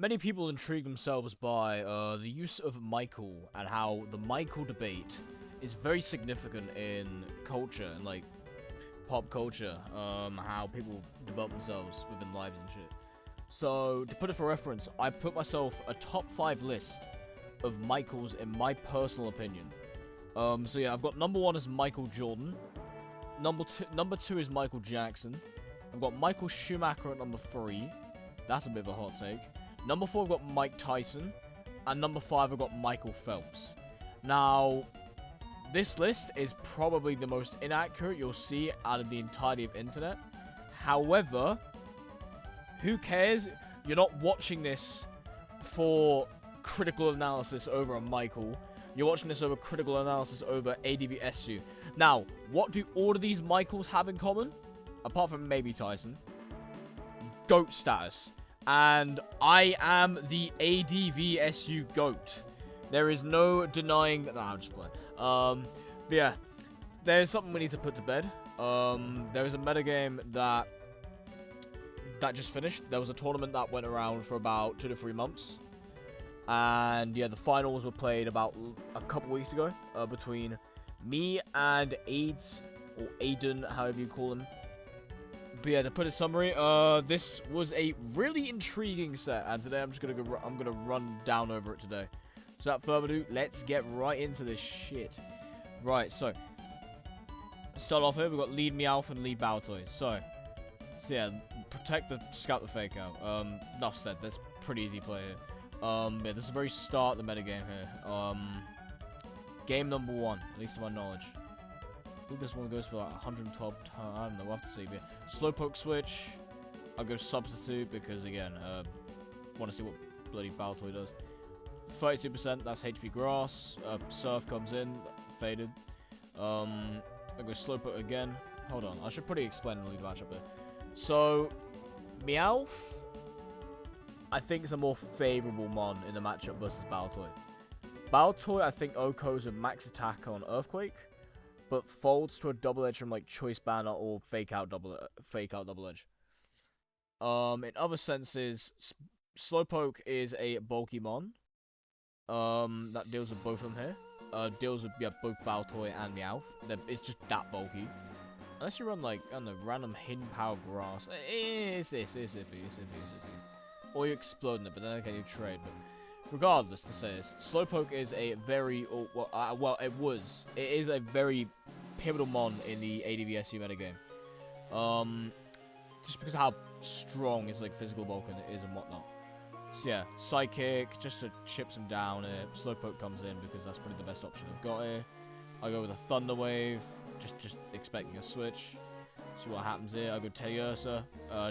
Many people intrigue themselves by the use of Michael and how the Michael debate is very significant in culture and like pop culture. How people develop themselves within lives and shit. So to put it for reference, I put myself a top 5 list of Michaels in my personal opinion. So yeah, I've got number 1 is Michael Jordan. Number two is Michael Jackson. I've got Michael Schumacher at number 3. That's a bit of a hot take. Number 4, I've got Mike Tyson. And number 5, I've got Michael Phelps. Now, this list is probably the most inaccurate you'll see out of the entirety of internet. However, who cares? You're not watching this for critical analysis over a Michael. You're watching this over critical analysis over ADV SU. Now, what do all of these Michaels have in common? Apart from maybe Tyson. GOAT status. And I am the ADV SU GOAT. There is no denying that. Nah, I'm just playing. But yeah, there's something we need to put to bed. There is a metagame that just finished. There was a tournament that went around for about 2 to 3 months. And yeah, the finals were played about a couple weeks ago between me and Aids, or Aiden, however you call him. But yeah, to put a summary, this was a really intriguing set, and today I'm gonna run down over it today. So without further ado, let's get right into this shit. Right, so start off here. We've got lead Meowth and lead Baltoy. So yeah, protect the scout the fake out. Enough said. That's pretty easy play here. Yeah, this is the very start of the metagame here. Game number 1, at least to my knowledge. I think this one goes for like 112 times. I don't know, we'll have to see. But Slowpoke switch. I'll go substitute because again, want to see what bloody Baltoy does. 32%. That's HP grass. Surf comes in, faded. I'll go Slowpoke again. Hold on, I should probably explain the lead matchup here. So, Meowth, I think is a more favourable mon in the matchup versus Baltoy. Baltoy, I think OHKOs with max attack on Earthquake, but folds to a double edge from like Choice Banner or Fake Out double edge. In other senses, Slowpoke is a bulky mon. That deals with both of them here. Deals with both Baltoy and Meowth. It's just that bulky. Unless you run like, I don't know, random hidden power grass. It's iffy. Or you're exploding it, but then again you trade. But regardless, to say this, Slowpoke is a very, it is a very pivotal mon in the ADV SU metagame. Just because of how strong his like physical bulk is and whatnot. So yeah, Psychic, just to chip some down here. Slowpoke comes in because that's probably the best option I've got here. I go with a Thunder Wave, just expecting a switch. See what happens here. I go Teddiursa,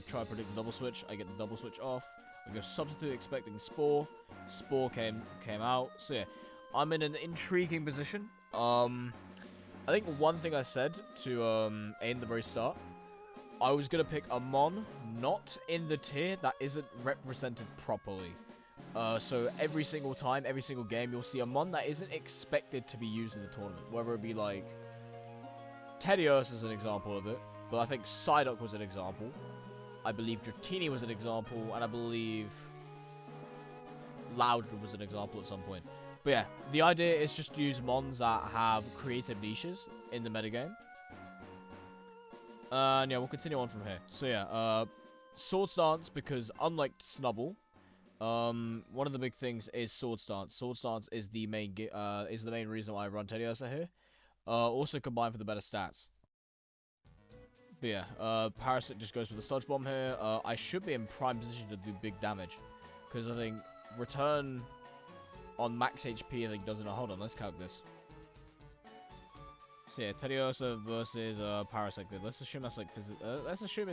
try to predict the double switch. I get the double switch off. I go Substitute, expecting Spore. Spore came out. So yeah, I'm in an intriguing position. I think one thing I said to aim the very start, I was gonna pick a mon not in the tier that isn't represented properly. So every single time, every single game, you'll see a mon that isn't expected to be used in the tournament. Whether it be like Teddiursa is an example of it, but I think Psyduck was an example. I believe Dratini was an example, and I believe Loudred was an example at some point. But yeah, the idea is just to use mons that have creative niches in the metagame. And yeah, we'll continue on from here. So yeah, Sword Stance, because unlike Snubble, one of the big things is Sword Stance. Sword Stance is the main reason why I run Teddiursa here. Also combined for the better stats. But yeah, Parasite just goes for the Sludge Bomb here. I should be in prime position to do big damage, because I think Return on max HP I think doesn't. Hold on, let's calc this. So yeah, Teddiursa versus Parasite. Let's assume that's like let's assume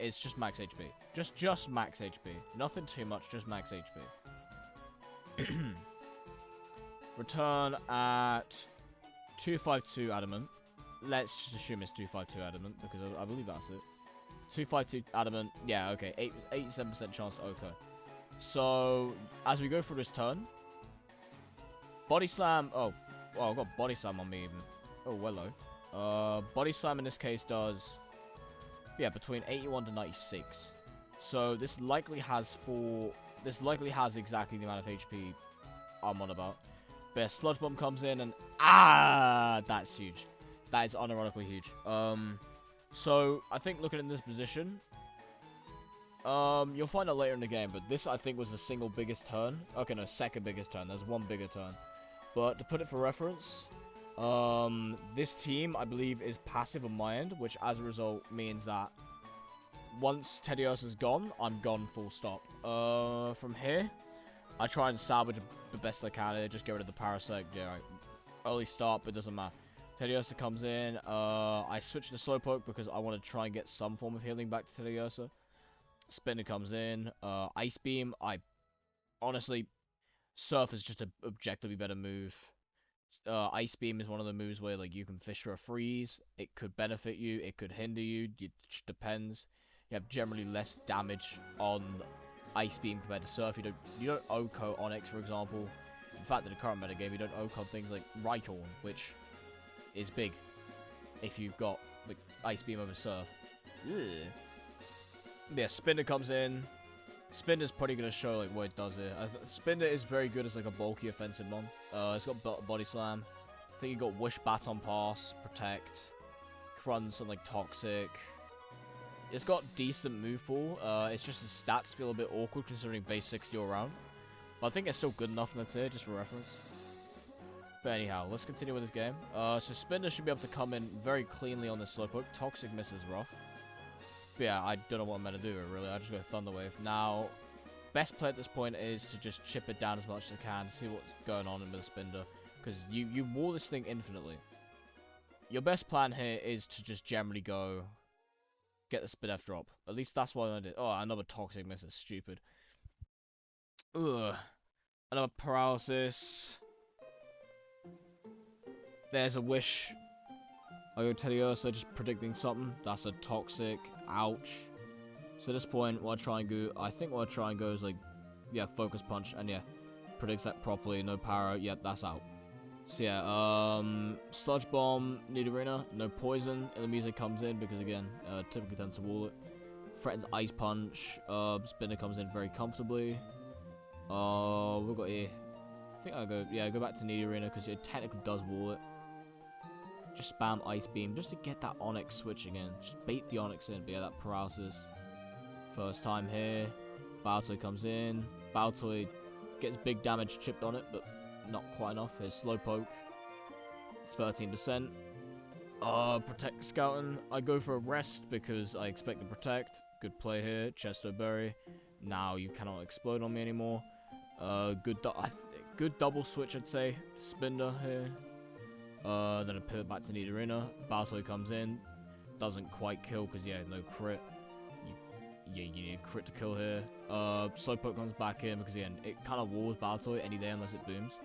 it's just max HP. Just max HP. Nothing too much, just max HP. Return at 252 Adamant. Let's just assume it's 252 Adamant, because I believe that's it. 252 Adamant. Yeah, okay. 87% chance to OHKO. So, as we go through this turn, Body Slam. Oh, well, I've got Body Slam on me even. Oh, hello. Body Slam in this case does, yeah, between 81 to 96. So this likely has exactly the amount of HP I'm on about. But yeah, Sludge Bomb comes in and that's huge. That is unironically huge. So I think looking in this position, you'll find out later in the game, but this I think was the single biggest turn. Okay, no, second biggest turn. There's one bigger turn. But to put it for reference, this team I believe is passive on my end, which as a result means that once Teddiursa's gone, I'm gone full stop. From here, I try and salvage the best I can. Just get rid of the Parasect. Yeah, right. Early start, but it doesn't matter. Teddiursa comes in. I switch to Slowpoke because I want to try and get some form of healing back to Teddiursa. Spinner comes in. Ice Beam. Honestly, Surf is just an objectively better move. Ice Beam is one of the moves where like you can fish for a freeze. It could benefit you. It could hinder you. It depends. You have generally less damage on Ice Beam compared to Surf. You don't OHKO Onyx, for example. In fact, in the current metagame, you don't OHKO things like Rhyhorn, which is big if you've got like Ice Beam over Surf. Ugh. Yeah, Spinner comes in. Spinner's probably going to show like what it does here. Spinner is very good as like a bulky offensive mon. It's got Body Slam. I think you got Wish, Baton Pass, Protect, Crunch, and like Toxic. It's got decent move pool. It's just the stats feel a bit awkward considering base 60 all around. But I think it's still good enough, let's say, just for reference. But anyhow, let's continue with this game. So Spinner should be able to come in very cleanly on this Slowpoke. Toxic Miss is rough. But yeah, I don't know what I'm going to do really. I just go Thunder Wave. Now, best play at this point is to just chip it down as much as I can, see what's going on with the Spinner. Because you wall this thing infinitely. Your best plan here is to just generally go get the Spin F drop. At least that's what I did. Oh, another Toxic Miss is stupid. Ugh. Another Paralysis. There's a Wish. I go Teddiursa, just predicting something. That's a Toxic. Ouch. So at this point, what I try and go, is like, yeah, Focus Punch, and yeah, predicts that properly. No Para. Yeah, that's out. So yeah, Sludge Bomb, Nidorina, no Poison. And the music comes in because again, typically tends to wall it. Threatens Ice Punch. Spinner comes in very comfortably. We've got here. I think I go back to Nidorina because it technically does wall it. Just spam Ice Beam just to get that Onyx switch again. Just bait the Onyx in, but yeah, that Paralysis. First time here. Baltoy comes in. Baltoy gets big damage chipped on it, but not quite enough. Here's Slowpoke. 13%. Protect Scouting. I go for a Rest because I expect to Protect. Good play here. Chesto Berry. Now you cannot explode on me anymore. Good double switch, I'd say. Spinner here. Then I pivot back to Nidorina. Baltoy comes in. Doesn't quite kill because, yeah, no crit. You need a crit to kill here. Slowpoke comes back in because, again, it kind of walls Baltoy any day unless it booms.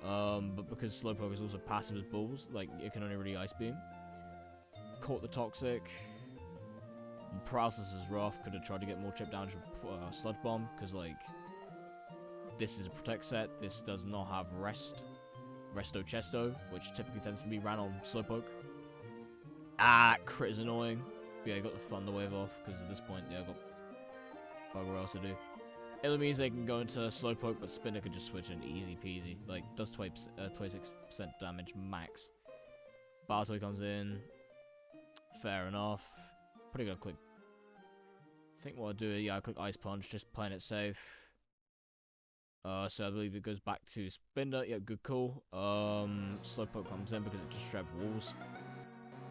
But because Slowpoke is also passive as balls, like, it can only really Ice Beam. Caught the Toxic. Paralysis is rough. Could have tried to get more chip damage with Sludge Bomb because, like, this is a Protect set. This does not have Rest. Resto Chesto, which typically tends to be ran on Slowpoke. Crit is annoying. But yeah, I got the Thunder Wave off, because at this point, yeah, I got bugger else to do. Enemies, they can go into Slowpoke, but Spinner could just switch in easy peasy. Like, does 26% damage max. Baltoy comes in. Fair enough. Probably gonna click. I think what I'll do, yeah, I click Ice Punch, just playing it safe. So I believe it goes back to Spinner. Yeah, good call. Slowpoke comes in because it just straight walls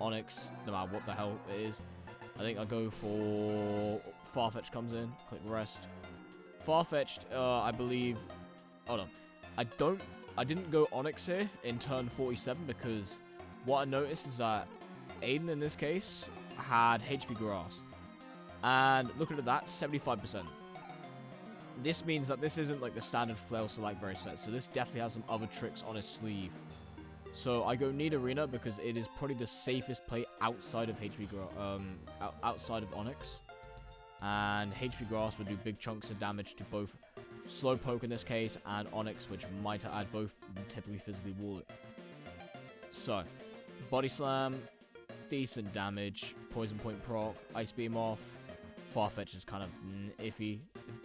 Onyx, no matter what the hell it is. I think I go for Farfetch'd comes in. Click Rest. Farfetch'd, I believe. Hold on. I didn't go Onyx here in turn 47 because what I noticed is that Aiden in this case had HP Grass, and looking at that, 75%. This means that this isn't like the standard Flail Select Berry set, so this definitely has some other tricks on his sleeve. So I go Nidorina because it is probably the safest play outside of outside of Onyx. And HP Grass would do big chunks of damage to both Slowpoke in this case and Onyx, which might add both typically physically wall it. So, Body Slam, decent damage, Poison Point proc, Ice Beam off, Farfetch is kind of iffy,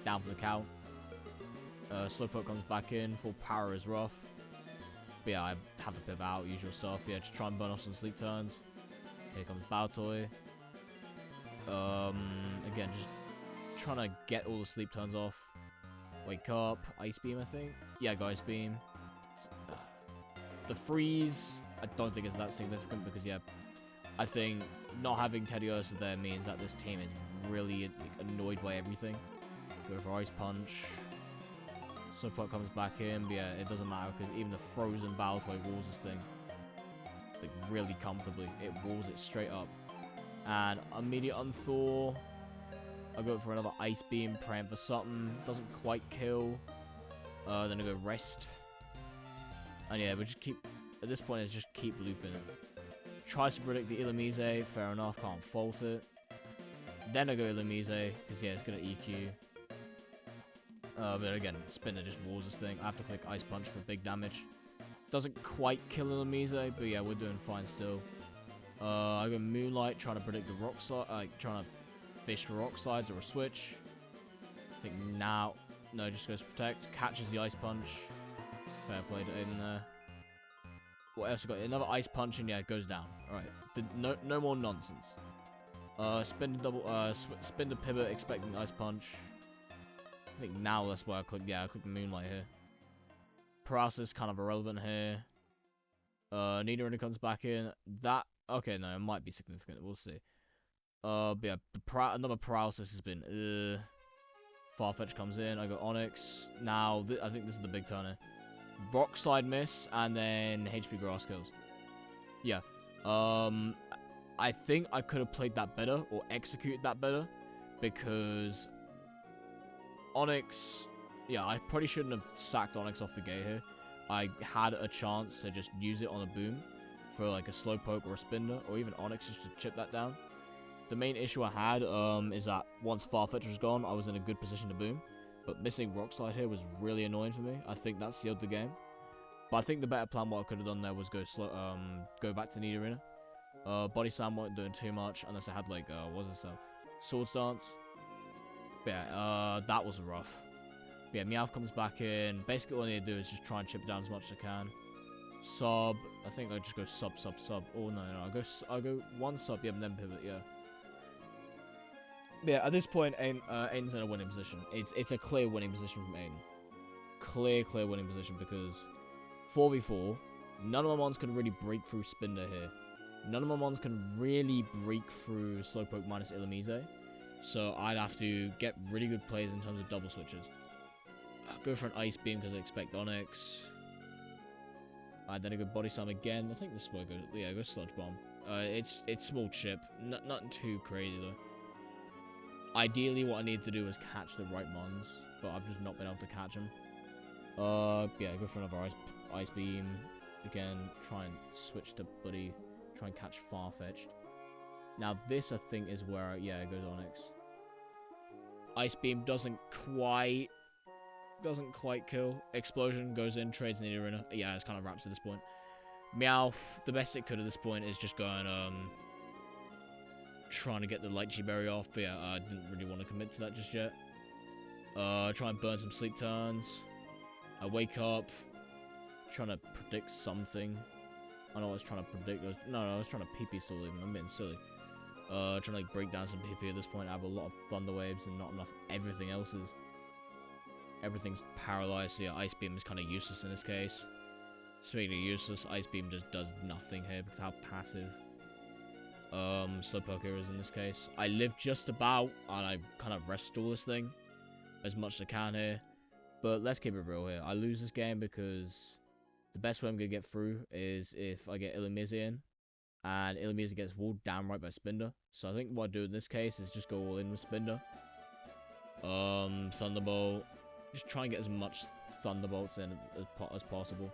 down for the count. Slowpoke comes back in, full power is rough. But yeah, I have to pivot out, usual stuff. Yeah, just try and burn off some sleep turns. Here comes Baltoy. Again, just trying to get all the sleep turns off. Wake up, Ice Beam, I think. Yeah, go Ice Beam. The freeze, I don't think it's that significant because, yeah, I think not having Teddiursa there means that this team is really annoyed by everything. Go for Ice Punch. Slowpoke comes back in, but yeah, it doesn't matter because even the frozen Baltoy walls this thing like really comfortably. It walls it straight up. And immediate unthaw. I go for another Ice Beam, praying for something. Doesn't quite kill. Then I go Rest. And yeah, we just keep, at this point, it's just keep looping it. Tries to predict the Illumise, fair enough, can't fault it. Then I go Illumise, because yeah, it's going to EQ. But again, Spinner just walls this thing. I have to click Ice Punch for big damage. Doesn't quite kill Illumise, but yeah, we're doing fine still. I go Moonlight, trying to predict the rock slide, trying to fish for rock slides or a switch. I think now, no, just goes Protect, catches the Ice Punch. Fair play to Aiden there. What else I got? Another Ice Punch and yeah, it goes down. Alright, no more nonsense. Spin the pivot, expecting Ice Punch. I think now that's why I click, yeah, I click Moonlight here. Paralysis kind of irrelevant here. Nidorina comes back in. That, okay, no, it might be significant, we'll see. But yeah, another Paralysis has been, Farfetch comes in, I go Onyx. Now, I think this is the big turn here. Rock Slide miss, and then HP Grass kills. Yeah. I think I could have played that better, or executed that better, because Onyx, yeah, I probably shouldn't have sacked Onyx off the gate here. I had a chance to just use it on a boom for like a Slowpoke or a Spinner, or even Onyx just to chip that down. The main issue I had is that once Farfetch was gone, I was in a good position to boom. But missing Rock Slide here was really annoying for me. I think that sealed the game. But I think the better plan, what I could have done there, was go back to Nidorina. Body Slam wasn't doing too much, unless I had like, what was it, Sword Stance. But yeah, that was rough. But yeah, Meowth comes back in. Basically all I need to do is just try and chip it down as much as I can. Sub, I think I just go sub. Oh no, I go one sub, yeah, and then pivot, yeah. Yeah, at this point, Aiden's in a winning position. It's a clear winning position from Aiden. Clear winning position because 4v4, none of my mons can really break through Spinda here. None of my mons can really break through Slowpoke minus Illumise. So I'd have to get really good plays in terms of double switches. Go for an Ice Beam because I expect Onyx. Then I go Body Slam again. I think this is where I go. Yeah, I go Sludge Bomb. It's small chip. Nothing too crazy though. Ideally, what I need to do is catch the right mons, but I've just not been able to catch them. Yeah, go for another Ice Beam. Again, try and switch to Buddy. Try and catch Farfetch'd. Now this, I think, is where, yeah, it goes Onyx. Ice Beam doesn't quite kill. Explosion goes in, trades Nidorina. Yeah, it's kind of wraps at this point. Meowth, the best it could at this point is just going, trying to get the Lychee Berry off, but yeah, I didn't really want to commit to that just yet. Try and burn some sleep turns. I wake up, trying to predict something. I know I was trying to predict. I was trying to PP stall even. I'm being silly. Trying to like break down some PP at this point. I have a lot of Thunder Waves and not enough everything else's. Everything's paralyzed, so yeah, Ice Beam is kind of useless in this case. Speaking of useless, Ice Beam just does nothing here because how passive Slowpoke is in this case. I live just about, and I kind of rest stall this thing as much as I can here. But let's keep it real here. I lose this game because the best way I'm going to get through is if I get Illumise in, and Illumise gets walled down right by Spinda. So I think what I do in this case is just go all in with Spinda. Thunderbolt. Just try and get as much Thunderbolts in as possible.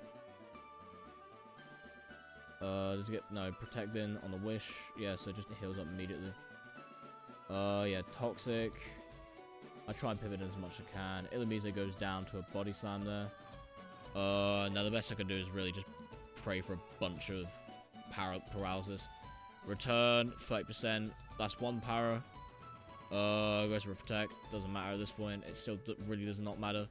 Does it get, no, protecting on the Wish. Yeah, so just heals up immediately. Yeah, Toxic. I try and pivot as much as I can. Illumise goes down to a Body Slam there. Now the best I can do is really just pray for a bunch of paralysis. Return, 30%. That's one para. Goes for a protect. Doesn't matter at this point. It still really does not matter.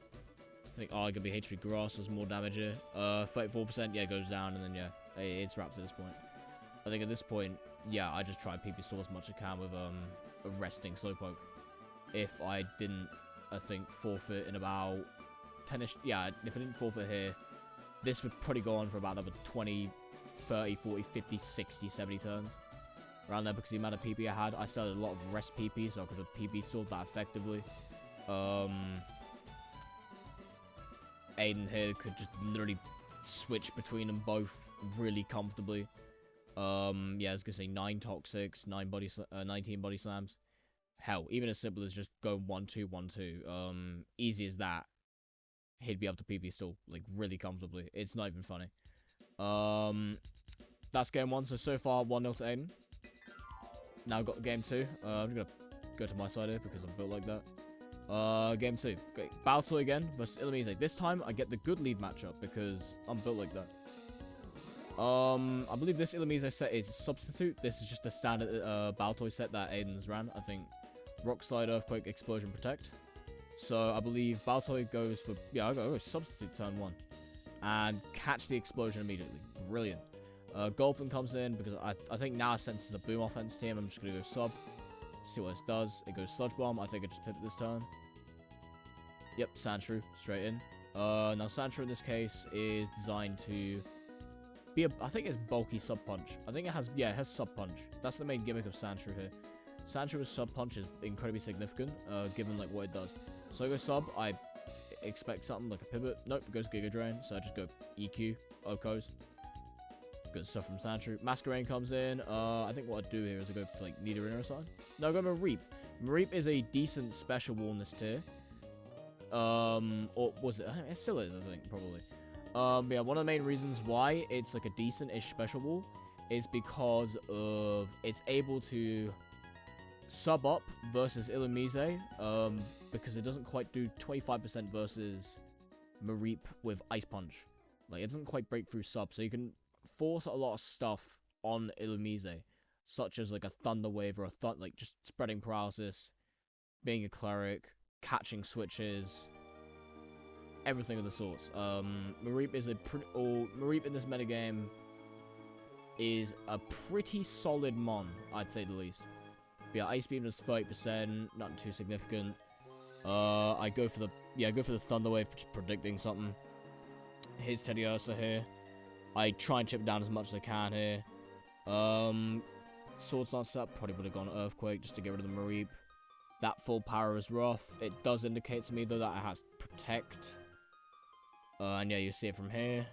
I think arguably HP Grass does more damage here. 34%, yeah, goes down, and then yeah, it's wrapped at this point. I think at this point, yeah, I just try and PP stall as much as I can with a resting Slowpoke. If I didn't, I think, forfeit in about 10ish, yeah, if I didn't forfeit here, this would probably go on for about another 20, 30, 40, 50, 60, 70 turns. Around there, because the amount of PP I had, I still had a lot of rest PP, so I could have PP stalled that effectively. Aiden here could just literally switch between them both really comfortably. Yeah, I was gonna say 9 toxics, 19 body slams. Hell, even as simple as just go 1-2, 1-2. Easy as that. He'd be able to PP stall like really comfortably. It's not even funny. That's game 1. So far 1-0 to Aiden. Now I've got game 2. I'm gonna go to my side here because I'm built like that. Game 2. Okay, Battle again versus Illumise. This time I get the good lead matchup because I'm built like that. I believe this Illumise set is a substitute. This is just a standard Baltoy set that Aiden's ran. I think Rock Slide, Earthquake, Explosion, Protect. So I believe Baltoy goes for, yeah, I'll go substitute turn 1 and catch the explosion immediately. Brilliant. Gulpin comes in because I think now senses a boom offense team. I'm just gonna go sub. See what this does. It goes Sludge Bomb. I think I just pivot this turn. Yep, Sandshrew straight in. Now Sandshrew in this case is designed to be I think it's bulky sub punch. I think it has, yeah, it has sub punch. That's the main gimmick of Sandshrew here. Sandshrew with sub punch is incredibly significant, given like what it does. So I go sub. I expect something like a pivot. Nope, it goes Giga Drain. So I just go EQ, Okos. Good stuff from Sandshrew. Masquerain comes in. I think what I'd do here is I go like Nidoran side. No, I go Mareep. Mareep is a decent special wall in this tier. Or was it? It still is, I think, probably. Yeah, one of the main reasons why it's like a decent-ish special wall is because of it's able to sub up versus Illumise, because it doesn't quite do 25% versus Mareep with Ice Punch. Like, it doesn't quite break through sub, so you can force a lot of stuff on Illumise, such as like a Thunder Wave or a like just spreading paralysis, being a cleric, catching switches, everything of the sorts. Mareep is Mareep in this metagame is a pretty solid mon, I'd say the least. But yeah, Ice Beam is 30%, nothing too significant. I go for the Thunder Wave, predicting something. Here's Teddy Ursa here. I try and chip down as much as I can here. Swords Dance up, probably would have gone Earthquake just to get rid of the Mareep. That full power is rough. It does indicate to me though that it has Protect. And yeah, you see it from here.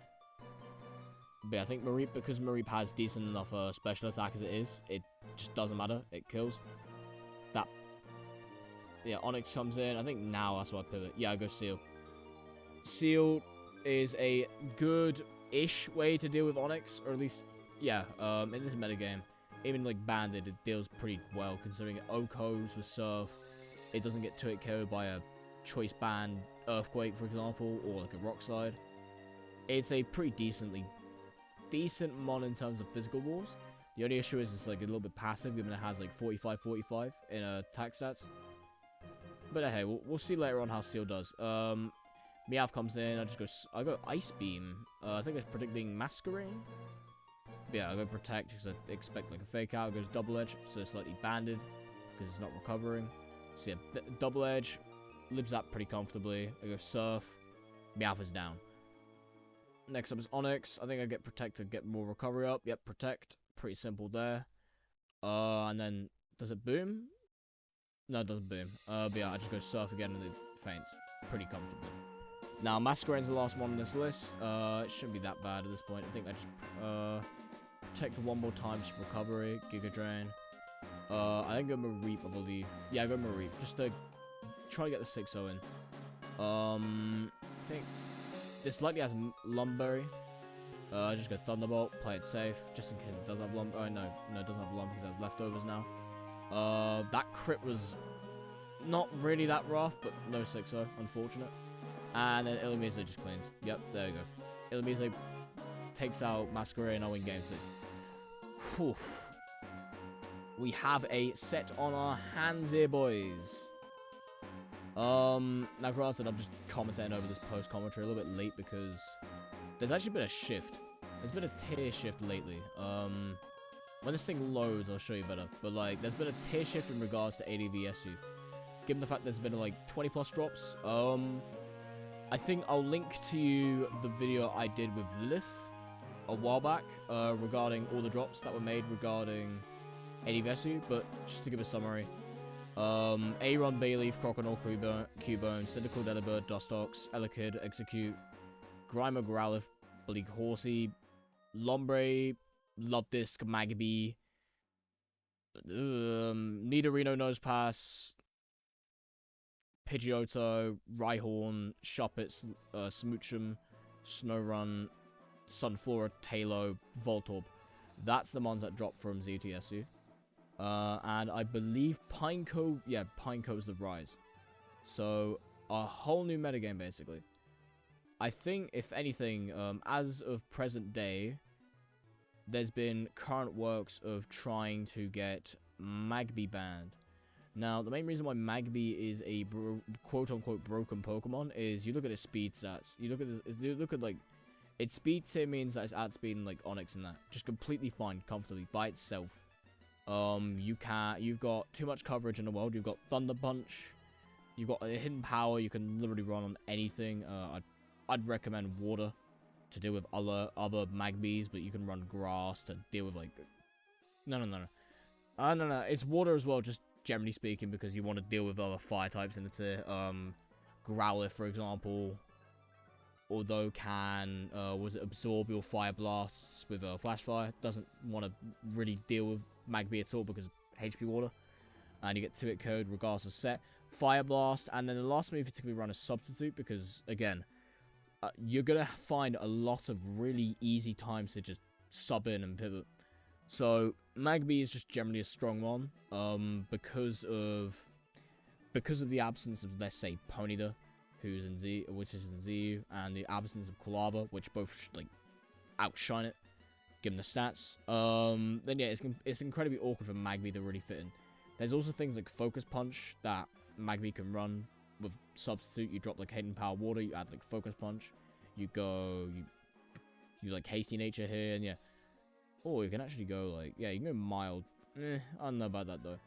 But yeah, I think Mareep, because Mareep has decent enough special attack as it is, it just doesn't matter. It kills. That. Yeah, Onyx comes in. I think now that's why I pivot. Yeah, I go Seal. Seal is a good-ish way to deal with Onyx, or at least, yeah, in this metagame. Even like Banded, it deals pretty well, considering it Okos with Surf. It doesn't get 2-hit KO'd by a choice band Earthquake, for example, or like a Rock Slide. It's a pretty decent mon in terms of physical walls. The only issue is it's like a little bit passive, given it has like 45-45 in attack stats. But hey, we'll see later on how Seal does. Meowth comes in. I go Ice Beam. I think it's predicting Masquerain. Yeah, I go Protect because I expect like a Fake Out. It goes Double Edge, so it's slightly banded because it's not recovering. So yeah, Double Edge lives that pretty comfortably. I go Surf. Meowth is down. Next up is Onyx. I think I get Protect to get more recovery up. Yep, Protect. Pretty simple there. And then does it boom? No, it doesn't boom. But yeah, I just go Surf again and it faints pretty comfortably. Now, Masquerain's the last one on this list. It shouldn't be that bad at this point. I think I just Protect one more time, just recovery, Giga Drain. I think go Mareep, I believe. Yeah, I go Mareep, just to try to get the 6-0 in. I think this likely has Lumberry. I just go Thunderbolt, play it safe, just in case it does have Lump. Oh no, it doesn't have Lump because it has leftovers now. That crit was not really that rough, but no 6-0, unfortunate. And then Illumise just cleans. Yep, there you go. Illumise takes out Masquerain and I win game 2. Whew. we have a set on our hands here, boys. Now granted, I'm just commentating over this post commentary a little bit late because there's actually been a shift. There's been a tier shift lately. When this thing loads, I'll show you better. But like, there's been a tier shift in regards to ADV SU. Given the fact there's been like 20 plus drops. I think I'll link to you the video I did with Lith a while back regarding all the drops that were made regarding ADV SU. But just to give a summary. Aeron, Bayleaf, Crocodile, Cubone, Syndical, Delibird, Dustox, Elekid, Execute, Grimer, Growlithe, Bleak Horsey, Lombre, Lobdisc, Magby, Nidorino, Nosepass, Pidgeotto, Rhyhorn, Shuppet, Smoochum, Snorunt, Sunflora, Talo, Voltorb. That's the ones that dropped from ZTSU. And I believe Pineco, yeah, Pineco's the rise. So, a whole new metagame, basically. I think, if anything, as of present day, there's been current works of trying to get Magby banned. Now, the main reason why Magby is a quote-unquote broken Pokemon is you look at its speed stats. You look at like, its speed tier means that it's outspeeding like Onix and that. Just completely fine, comfortably, by itself. You've got too much coverage in the world. You've got Thunder Punch. You've got a hidden power. You can literally run on anything. I'd recommend Water to deal with other Magbys, but you can run Grass to deal with like... No. No. It's Water as well, just generally speaking, because you want to deal with other fire types in the tier. Growlithe, for example, although can absorb your fire blasts with Flash Fire, doesn't want to really deal with Magby at all because of HP Water, and you get 2-hit code regardless of set. Fire Blast, and then the last move you typically run a Substitute because again, you're gonna find a lot of really easy times to just sub in and pivot. So Magby is just generally a strong one, because of the absence of, let's say, Ponyta, which is in ZU, and the absence of Kulava, which both like outshine it, given the stats. Then yeah, it's incredibly awkward for Magby to really fit in. There's also things like Focus Punch that Magby can run with Substitute. You drop like Hidden Power Water, you add like Focus Punch, you like Hasty Nature here, and yeah. Oh, you can actually go like, yeah, you can go mild. I don't know about that though.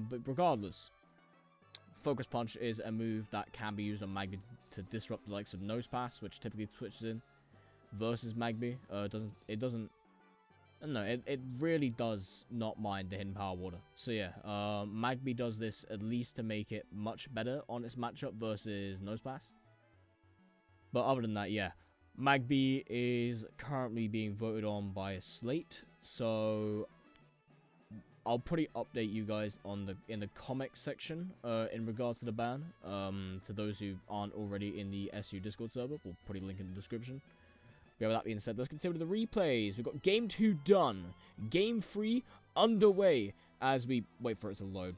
But regardless, Focus Punch is a move that can be used on Magby to disrupt the likes of Nosepass, which typically switches in versus Magby. It really does not mind the Hidden Power Water. So yeah, Magby does this at least to make it much better on its matchup versus Nosepass. But other than that, yeah, Magby is currently being voted on by a slate, so I'll probably update you guys in the comics section in regards to the ban. To those who aren't already in the SU Discord server, we'll put a link in the description. But with that being said, let's continue with the replays. We've got Game 2 done. Game 3 underway as we wait for it to load.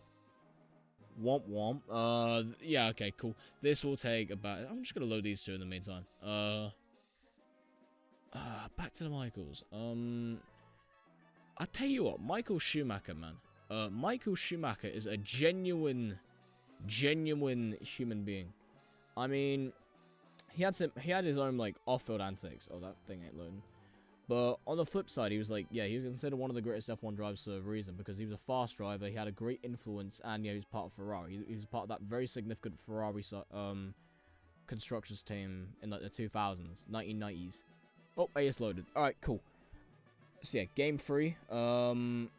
Womp womp. Yeah, okay, cool. This will take about... I'm just going to load these two in the meantime. Back to the Michaels. I'll tell you what, Michael Schumacher, man. Michael Schumacher is a genuine human being. I mean... He had his own, like, off-field antics. Oh, that thing ain't loading. But on the flip side, he was like, yeah, he was considered one of the greatest F1 drivers for a reason, because he was a fast driver, he had a great influence, and yeah, he was part of Ferrari. He was part of that very significant Ferrari constructors team in like the 2000s, 1990s. Oh, AS loaded. Alright, cool. So yeah, game 3. Not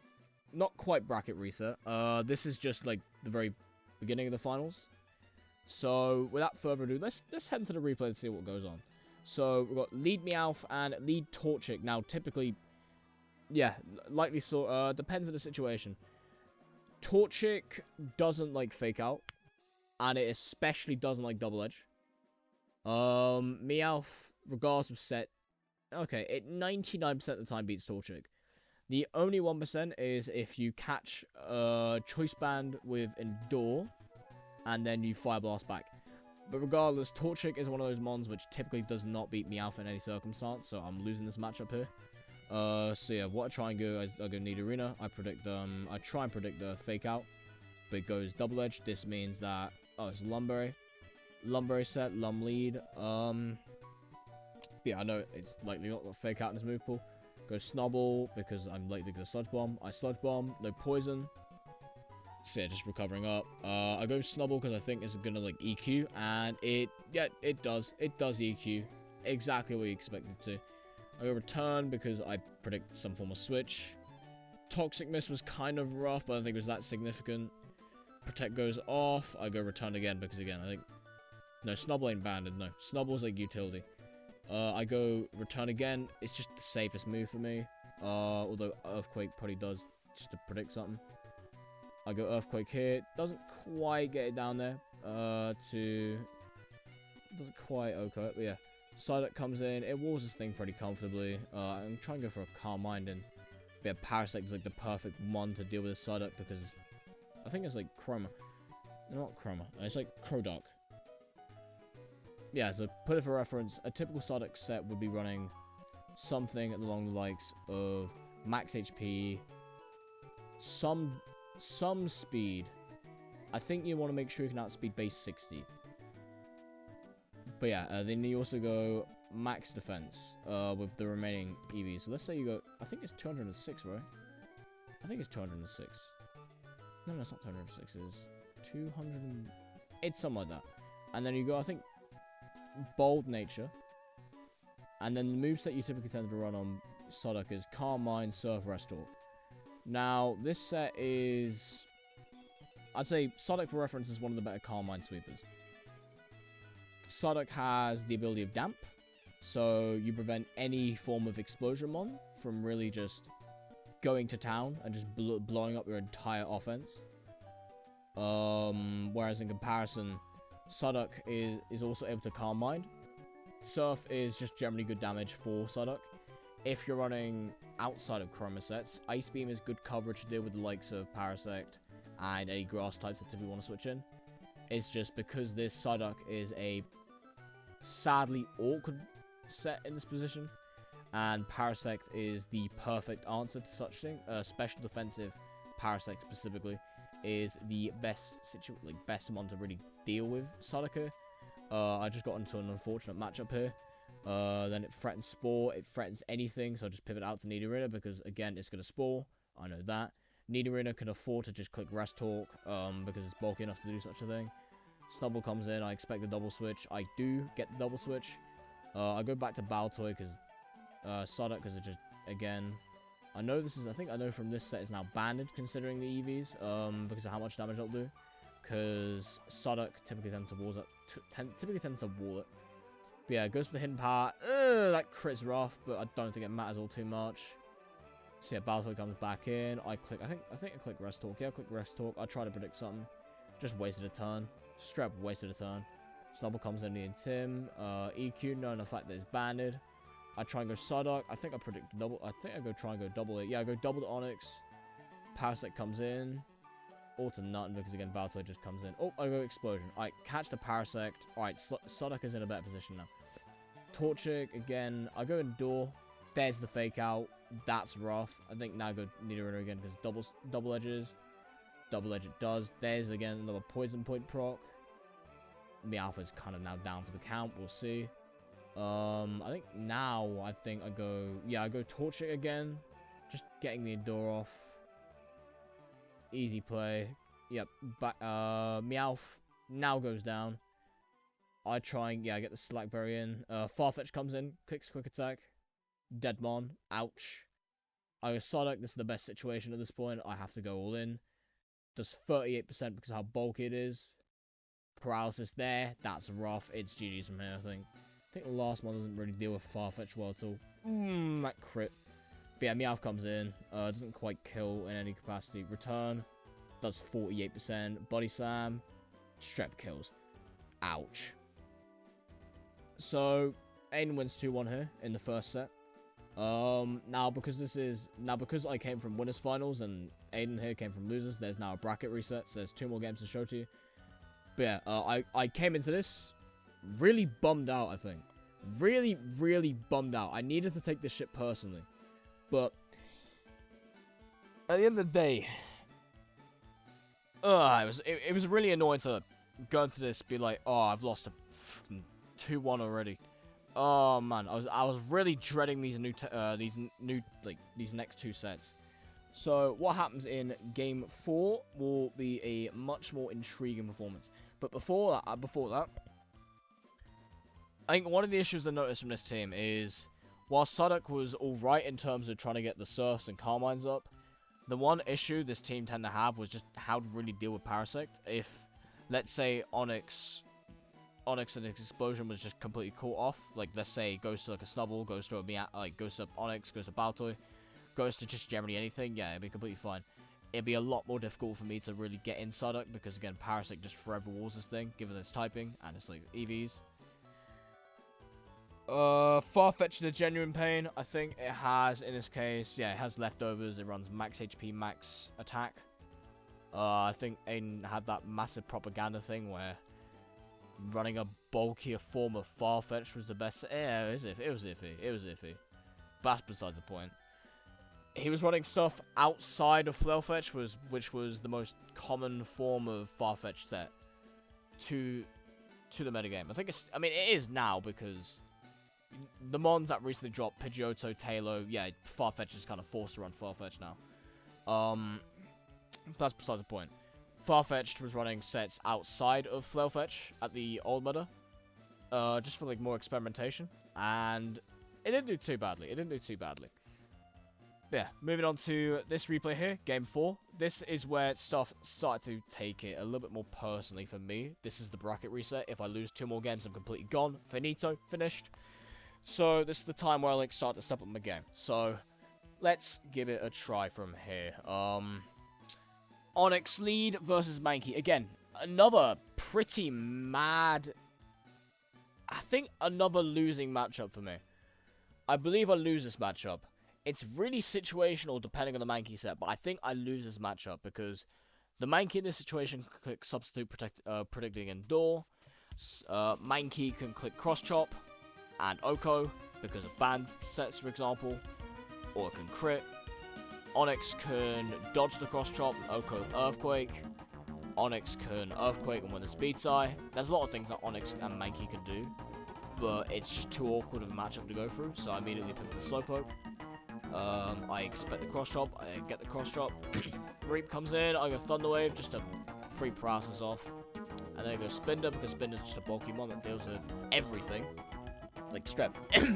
quite bracket reset. This is just like the very beginning of the finals. So, without further ado, let's head into the replay and see what goes on. So, we've got Lead Meowth and Lead Torchic. Now, typically, yeah, likely so, depends on the situation. Torchic doesn't like Fake Out, and it especially doesn't like Double Edge. Meowth, regardless of set, okay, it 99% of the time beats Torchic. The only 1% is if you catch Choice Band with Endure, and then you Fire Blast back. But regardless, Torchic is one of those mons which typically does not beat Meowth in any circumstance, so I'm losing this matchup here. So yeah, what I try and go, I go need arena. I try and predict the fake out, but it goes double edge. This means that it's lumberry set, lum lead. Yeah, I know it's likely not got fake out in his move pool. Go snubble because I'm likely gonna sludge bomb. I sludge bomb, no poison. So yeah, just recovering up. I go snubble because I think it's gonna like EQ, and it does EQ exactly what you expect it to. I go return because I predict some form of switch. Toxic Mist was kind of rough, but I don't think it was that significant. Protect goes off. I go return again because again I think no snubble ain't banded. No, snubble's like utility. I go return again. It's just the safest move for me. Although Earthquake probably does just to predict something. I go Earthquake here. Doesn't quite get it down there. Doesn't quite okay. But yeah. Psyduck comes in. It walls this thing pretty comfortably. I'm trying to go for a Calm Mind and yeah, Parasect is like the perfect one to deal with this Psyduck because I think it's like Chroma. No, not Chroma. It's like Crodock. Yeah, so put it for reference, a typical Psyduck set would be running something along the likes of max HP, some speed. I think you want to make sure you can outspeed base 60. But yeah, then you also go max defense with the remaining EVs. So let's say you go, I think it's 206, right? I think it's 206. No, it's not 206. It's 200. It's something like that. And then you go, I think, Bold Nature. And then the moveset you typically tend to run on Psyduck is Calm Mind, Surf, Restore. Now, this set is... I'd say Psyduck, for reference, is one of the better Calm Mind sweepers. Psyduck has the ability of Damp, so you prevent any form of Explosion Mon from really just going to town and just blowing up your entire offense. Whereas in comparison, Psyduck is also able to Calm Mind. Surf is just generally good damage for Psyduck. If you're running outside of Chroma sets, Ice Beam is good coverage to deal with the likes of Parasect and any grass types that typically want to switch in. It's just because this Psyduck is a sadly awkward set in this position, and Parasect is the perfect answer to such thing. Special defensive Parasect specifically is the best one to really deal with Psyduck here. I just got into an unfortunate matchup here. Then it threatens Spore, it threatens anything, so I just pivot out to Nidorina because again it's gonna Spore. I know that. Nidorina can afford to just click Rest Talk because it's bulky enough to do such a thing. Snubble comes in, I expect the double switch. I do get the double switch. I go back to Baltoy because Psyduck, because it just, again, I think I know from this set is now banded considering the EVs because of how much damage it'll do. Because Psyduck typically tends to wall it. But yeah, it goes for the hidden power. That crit's rough, but I don't think it matters all too much. So yeah, Baltoy comes back in. I think I click Rest Talk. Yeah, I click Rest Talk. I try to predict something. Just wasted a turn. Strap wasted a turn. Snubble comes in the Tim. EQ, knowing the fact that it's banded. I try and go Psyduck. I think I predict double. I think I go try and go double it. Yeah, I go double the Onyx. Parasect comes in. Or to nothing because again Baltoy just comes in. Oh, I go Explosion. Alright, catch the Parasect. Alright, Psyduck is in a better position now. Torchic, again, I go Endure. There's the fake out. That's rough. I think now I go Nidorina again because double edges. Double edge it does. There's again another Poison Point proc. Meowth's kind of now down for the count. We'll see. I think now I go Torchic again. Just getting the Endure off. Easy play. Yep. But Meowth now goes down. I try and get the Slack Berry in. Farfetch comes in, clicks Quick Attack. Deadmon. Ouch. I go Psyduck, this is the best situation at this point. I have to go all in. Does 38% because of how bulky it is. Paralysis there. That's rough. It's GG's from here, I think. I think the last one doesn't really deal with Farfetch well at all. That crit. But yeah, Meowth comes in. Doesn't quite kill in any capacity. Return. Does 48%. Body Slam. Strep kills. Ouch. So, Aiden wins 2-1 here in the first set. Now because I came from winners finals and Aiden here came from losers, there's now a bracket reset, so there's 2 more games to show to you. But yeah, I came into this really bummed out, I think. Really, really bummed out. I needed to take this shit personally. But at the end of the day, it was really annoying to go into this, be like, oh, I've lost a 2-1 already. Oh man, I was really dreading these these next 2 sets. So what happens in game 4 will be a much more intriguing performance. But before that, I think one of the issues I noticed from this team is, while Sudok was alright in terms of trying to get the Surfs and Carmines up, the one issue this team tend to have was just how to really deal with Parasect. If, let's say, Onyx and its explosion was just completely caught off, like let's say it goes to like a Snubble, goes to Onyx, goes to Baltoy, goes to just generally anything, yeah, it'd be completely fine. It'd be a lot more difficult for me to really get in Sudok, because again, Parasect just forever walls this thing, given its typing and its like EVs. Farfetch is a genuine pain. I think it has, in this case, yeah, it has leftovers. It runs max HP, max attack. I think Aiden had that massive propaganda thing where running a bulkier form of Farfetch was the best. Yeah, it was iffy. But that's besides the point. He was running stuff outside of Flailfetch, which was the most common form of Farfetch set to the metagame. It is now, because the mons that recently dropped, Pidgeotto, Tailo, yeah, Farfetch is kind of forced to run Farfetch now. That's besides the point. Farfetch was running sets outside of Flailfetch at the old meta, just for like more experimentation, and it didn't do too badly. Yeah, moving on to this replay here, game 4. This is where stuff started to take it a little bit more personally for me. This is the bracket reset. If I lose 2 more games, I'm completely gone. Finito, finished. So this is the time where I like start to step up my game. So let's give it a try from here. Onyx lead versus Mankey. Again, another pretty mad, I think another losing matchup for me. I believe I lose this matchup. It's really situational depending on the Mankey set, but I think I lose this matchup because the Mankey in this situation can click Substitute, Predicting Endure. Mankey can click Cross Chop and Oko because of banned sets, for example, or it can crit. Onyx can dodge the Cross Chop and Oko Earthquake. Onyx can Earthquake and win the Zpice. There's a lot of things that Onyx and Mankey can do, but it's just too awkward of a matchup to go through, so I immediately pick the Slowpoke. I expect the Cross Chop, I get the Cross Chop. Reap comes in, I go Thunder Wave just to free paralysis off. And then I go Spinder, because Spinder's just a bulky mon that deals with everything. Like, strep,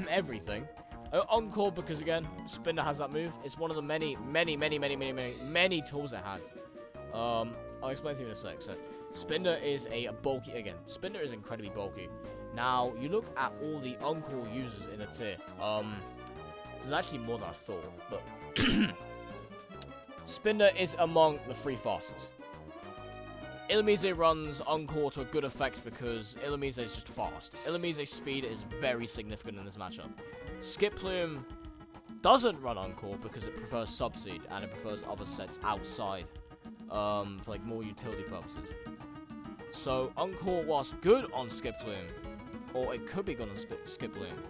everything. Encore, because again, Spinder has that move. It's one of the many tools it has. I'll explain to you in a sec. So, Spinder is a bulky, again, Spinder is incredibly bulky. Now, you look at all the Encore users in the tier. There's actually more than I thought, but Spinder is among the 3 fastest. Illumise runs Encore to a good effect because Illumise is just fast. Illumise's speed is very significant in this matchup. Skip Plume doesn't run Encore because it prefers Subseed and it prefers other sets outside for like more utility purposes. So Encore, whilst good on Skip Plume, or it could be good on Skip Plume,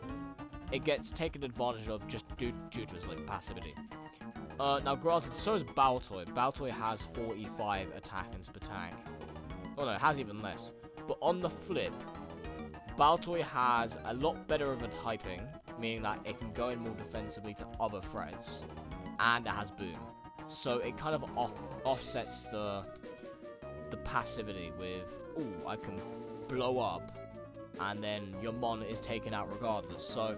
it gets taken advantage of just due to its like passivity. Now granted, so is Baltoy. Baltoy has 45 attack and Spatank. Oh no, it has even less. But on the flip, Baltoy has a lot better of a typing, meaning that it can go in more defensively to other threats, and it has Boom. So it kind of offsets the passivity with, ooh, I can blow up, and then your mon is taken out regardless. So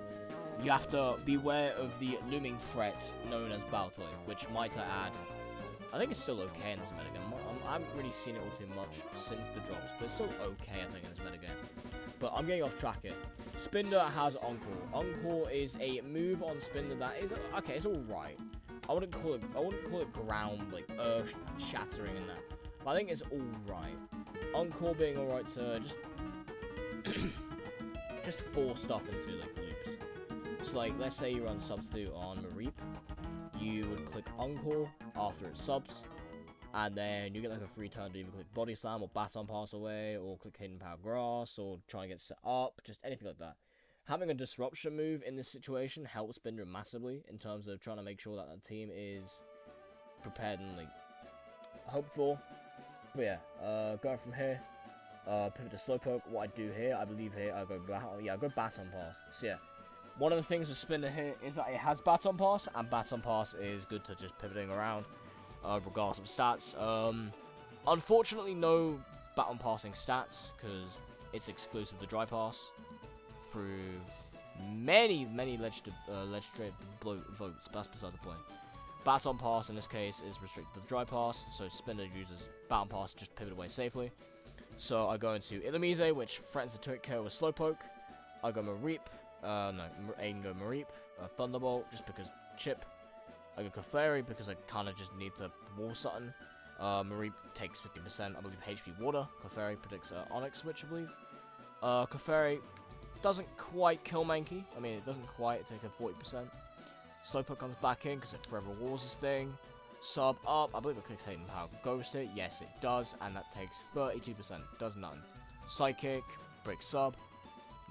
you have to beware of the looming threat known as Baltoy, which might I add, I think it's still okay in this metagame. I haven't really seen it all too much since the drops, but it's still okay, I think, in this metagame. But I'm getting off track here. Spinder has Encore. Encore is a move on Spinder that is okay. It's all right. I wouldn't call it ground like earth shattering and that, but I think it's all right. Encore being all right to just force stuff into like loops. So like, let's say you run Substitute on Mareep, you would click Encore after it subs, and then you get like a free turn to either click Body Slam or Baton Pass Away, or click Hidden Power Grass, or try and get set up, just anything like that. having a disruption move in this situation helps Spinder massively in terms of trying to make sure that the team is prepared and like hoped for. But yeah, going from here, pivot to Slowpoke. What I do here, I believe here, I go Baton Pass. So yeah, one of the things with Spinder here is that it has Baton Pass, and Baton Pass is good to just pivoting around, regardless of stats. Unfortunately, no Baton Passing stats, because it's exclusive to Dry Pass through many legislative votes, but that's beside the point. Baton Pass in this case is restricted to Dry Pass, so Spinder uses Baton Pass to just pivot away safely. So I go into Illumise, which threatens to take care of a Slowpoke. I go Mareep, Aiden go Mareep, Thunderbolt, just because chip. I go Clefairy because I kind of just need to wall something. Mareep takes 50%, I believe, HP Water. Clefairy predicts Onyx Switch, I believe. Clefairy doesn't quite kill Mankey. I mean, it doesn't quite, it takes a 40%. Slowpoke comes back in because it forever walls this thing. Sub up, I believe it clicks Hayden Power Ghost it. Yes, it does, and that takes 32%. Does nothing. Psychic, break sub.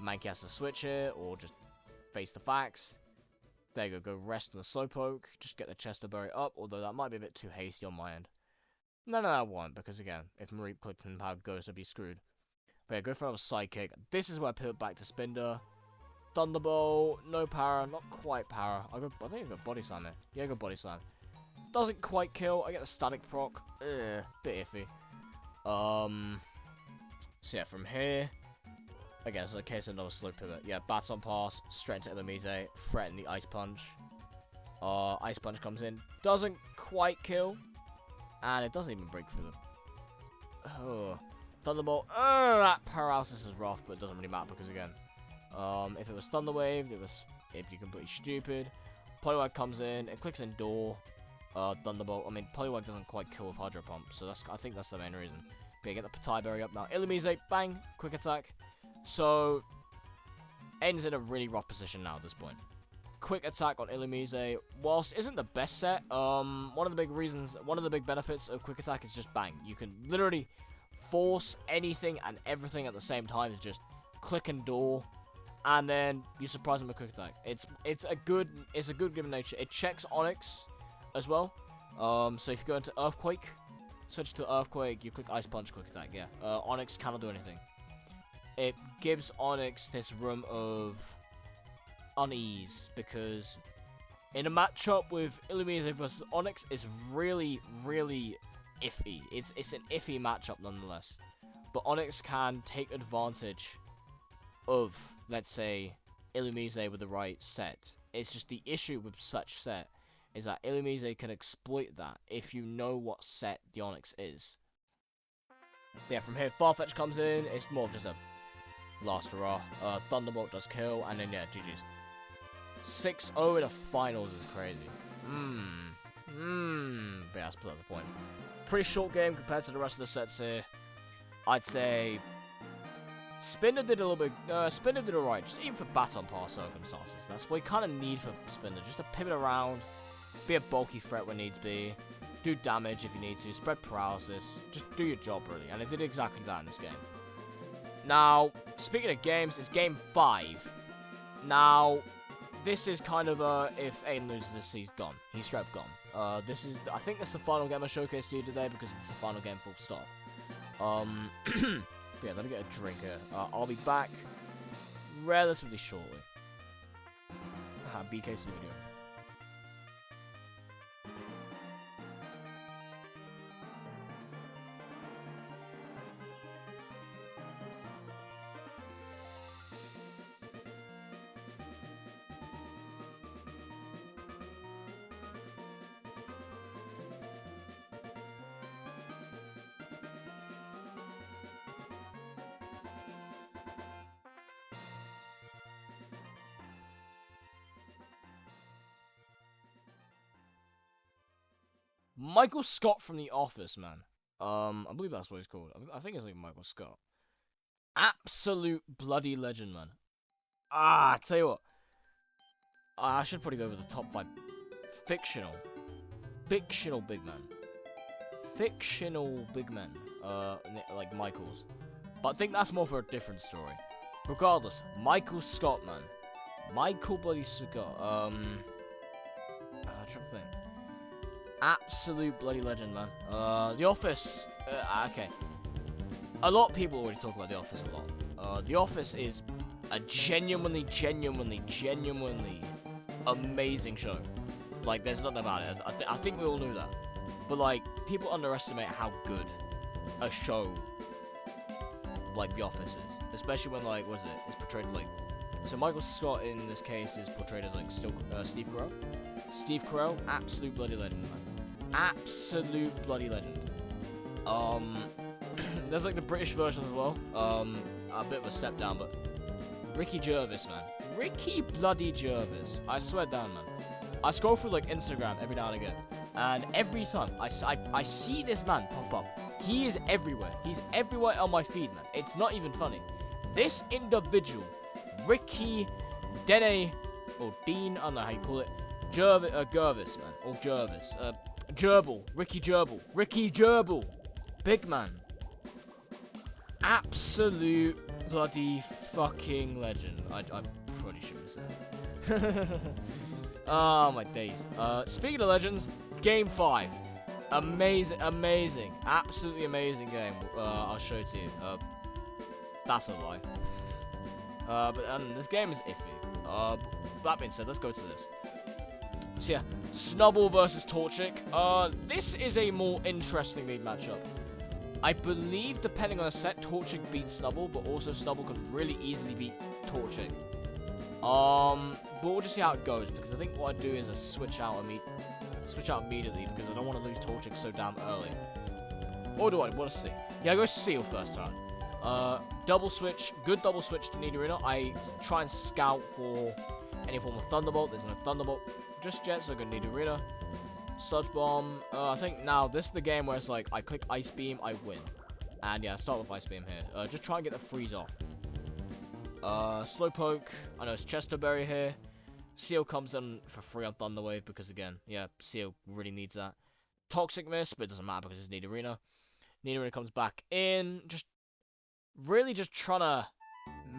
Mankey has to switch it, or just face the facts. There you go, go rest on the Slowpoke. Just get the Chesterberry up, although that might be a bit too hasty on my end. No, I won't, because again, if Mareep clicked Hayden Power Ghost, I'd be screwed. But yeah, go for another Psychic. This is where I pivot back to Spinder. Thunderbolt, no power, not quite power. I think I go Body Slam it. Yeah, I go Body Slam. Doesn't quite kill. I get the static proc. Bit iffy. So yeah, from here, again, it's a case of another slow pivot. Yeah, Baton Pass, straight into Illumise, threaten the Ice Punch. Ice Punch comes in, doesn't quite kill, and it doesn't even break through them. Oh, Thunderbolt. That paralysis is rough, but it doesn't really matter because again, if it was Thunder Wave, it'd be completely stupid. Poliwag comes in, it clicks in Door. Thunderbolt. I mean, Poliwag doesn't quite kill with Hydro Pump, so I think that's the main reason. But yeah, get the Patai Berry up now. Illumise, bang, quick attack. So, Aiden's in a really rough position now at this point. Quick attack on Illumise, whilst isn't the best set, one of the big benefits of quick attack is just bang. You can literally force anything and everything at the same time to just click and door, and then you surprise them with quick attack. It's a good given nature. It checks Onyx as well. So if you go into Earthquake, switch to Earthquake, you click Ice Punch, quick attack. Yeah, Onyx cannot do anything. It gives Onyx this room of unease because in a matchup with Illumise versus Onyx, it's really iffy. It's an iffy matchup nonetheless. But Onyx can take advantage of, let's say, Illumise with the right set. It's just the issue with such set is that Illumise can exploit that if you know what set the Onyx is. Yeah, from here, Farfetch comes in. It's more of just a last hurrah. Thunderbolt does kill, and then yeah, GG's. 6-0 in the finals is crazy. But yeah, that's beside the point. Pretty short game compared to the rest of the sets here. I'd say Spinder did a little bit. Spinder did alright, just even for Baton Pass circumstances. That's what you kind of need for Spinder, just to pivot around, be a bulky threat when needs be, do damage if you need to, spread paralysis, just do your job really, and it did exactly that in this game. Now, speaking of games, it's game 5. Now, this is kind of if Aiden loses this, he's gone. He's straight up gone. I think that's the final game I showcased to you today because it's the final game full stop. But yeah, let me get a drink here. I'll be back relatively shortly. BKC video. Michael Scott from The Office, man. I believe that's what he's called. I think it's like Michael Scott. Absolute bloody legend, man. I tell you what. I should probably go over the top 5 fictional big men. Fictional big men. Like Michael's. But I think that's more for a different story. Regardless, Michael Scott, man. Michael bloody Scott. I'm trying to think. Absolute bloody legend, man. The Office. Okay. A lot of people already talk about The Office a lot. The Office is a genuinely amazing show. Like, there's nothing about it. I think we all knew that. But, like, people underestimate how good a show like The Office is. Especially when, like, what is it? It's portrayed, like... So, Michael Scott, in this case, is portrayed as, like, Steve Carell. Steve Carell, absolute bloody legend, man. Absolute bloody legend. There's, like, the British version as well. A bit of a step down, but... Ricky Gervais, man. Ricky bloody Gervais. I swear down, man. I scroll through, like, Instagram every now and again. And every time I see this man pop up, he is everywhere. He's everywhere on my feed, man. It's not even funny. This individual, Ricky Dene, or Dean, I don't know how you call it, Gervais, man, or Jervis, Gerbil, Ricky Gerbil, big man, absolute bloody fucking legend. I probably shouldn't have said that. Oh my days. Speaking of legends, Game 5. Amazing. Absolutely amazing game. I'll show it to you. That's a lie. But this game is iffy. That being said, let's go to this. So yeah, Snubble versus Torchic. This is a more interesting league matchup. I believe, depending on a set, Torchic beats Snubble, but also Snubble could really easily beat Torchic. But we'll just see how it goes, because I think what I do is I switch out immediately, because I don't want to lose Torchic so damn early. Or do I want to see? Yeah, I go Seal first time. Double switch, good double switch to Nidorina. I try and scout for any form of Thunderbolt. There's no Thunderbolt just yet, so I go Nidorina. Sludge Bomb. I think now this is the game where it's like I click Ice Beam, I win. And yeah, I start with Ice Beam here. Just try and get the freeze off. Slowpoke. I know it's Chesterberry here. Seal comes in for free on Thunder Wave because again, yeah, Seal really needs that. Toxic Mist, but it doesn't matter because it's Nidorina. Nidorina comes back in, just trying to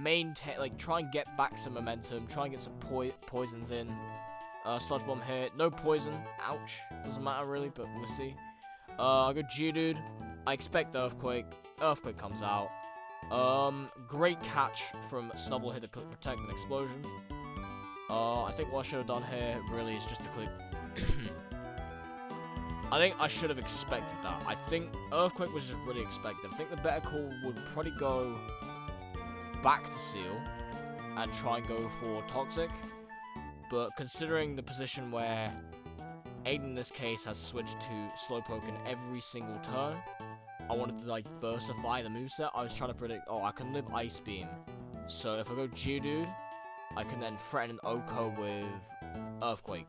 maintain, like, try and get back some momentum, try and get some poisons in. Sludge Bomb here, no poison, ouch, doesn't matter really, but we'll see. I go Geodude, I expect Earthquake comes out. Great catch from Snubble here to protect an explosion. I think what I should have done here really is just to click. I think I should have expected that. I think Earthquake was just really expected. I think the better call would probably go back to Seal and try and go for Toxic. But considering the position where Aiden in this case has switched to Slowpoke in every single turn, I wanted to like diversify the moveset. I was trying to predict, oh, I can live Ice Beam. So if I go Geodude, I can then threaten an Oko with Earthquake.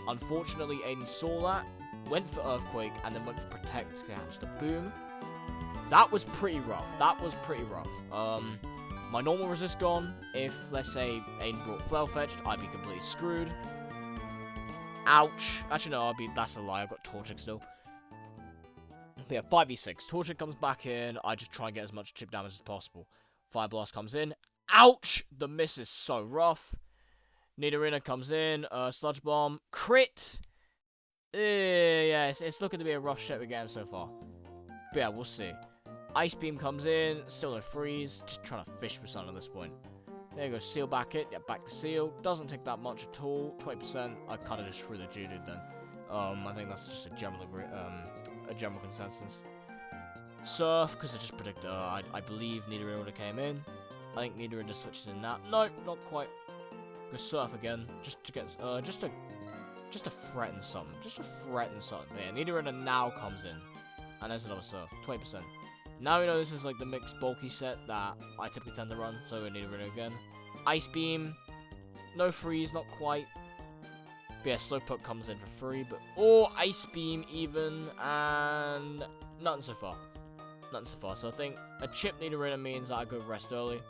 Unfortunately, Aiden saw that, went for Earthquake, and then went for Protect to catch the Boom. That was pretty rough. My normal resist gone. If, let's say, Aiden brought Flail Fetched, I'd be completely screwed. Ouch. Actually, no, that's a lie. I've got Torchic still. Yeah, 5v6. Torchic comes back in. I just try and get as much chip damage as possible. Fire Blast comes in. Ouch! The miss is so rough. Nidorina comes in. Sludge Bomb. Crit! Yeah, it's looking to be a rough Shepherd game so far. But yeah, we'll see. Ice Beam comes in. Still no freeze. Just trying to fish for something at this point. There you go. Seal back it. Yeah, back to Seal. Doesn't take that much at all. 20%. I kind of just threw the Geodude then. I think that's just a general consensus. Surf, because I just predicted. I believe Nidorina would have came in. I think Nidorina switches in now. No, not quite. Go Surf again, just to get, just to threaten something. Just to threaten something. But yeah, Nidorina now comes in, and there's another Surf. 20%. Now we know this is like the mixed bulky set that I typically tend to run. So Nidorina again. Ice Beam, no freeze, not quite. But yeah, Slowpoke comes in for free, but Ice Beam even, and nothing so far. So I think a chip Nidorina means that I go rest early.